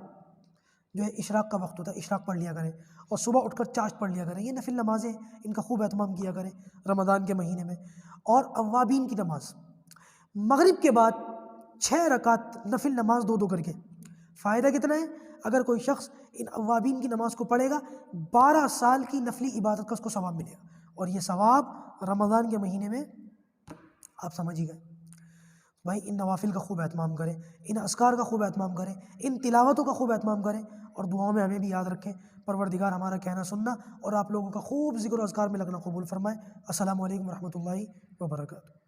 جو ہے اشراق کا وقت ہوتا ہے، اشراق پڑھ لیا کریں، اور صبح اٹھ کر چاشت پڑھ لیا کریں۔ یہ نفل نمازیں ان کا خوب اہتمام کیا کریں رمضان کے مہینے میں۔ اور اوابین کی نماز، مغرب کے بعد 6 رکعت نفل نماز 2 2 کر کے۔ فائدہ کتنا ہے؟ اگر کوئی شخص ان اوابین کی نماز کو پڑھے گا، 12 سال کی نفلی عبادت کا اس کو ثواب ملے گا، اور یہ ثواب رمضان کے مہینے میں آپ سمجھ ہی گئے۔ بھائی ان نوافل کا خوب اہتمام کریں، ان اذکار کا خوب اہتمام کریں، ان تلاوتوں کا خوب اہتمام کریں، اور دعاؤں میں ہمیں بھی یاد رکھیں۔ پروردگار ہمارا کہنا سننا اور آپ لوگوں کا خوب ذکر و اذکار میں لگنا قبول فرمائے۔ السلام علیکم ورحمۃ اللہ وبرکاتہ۔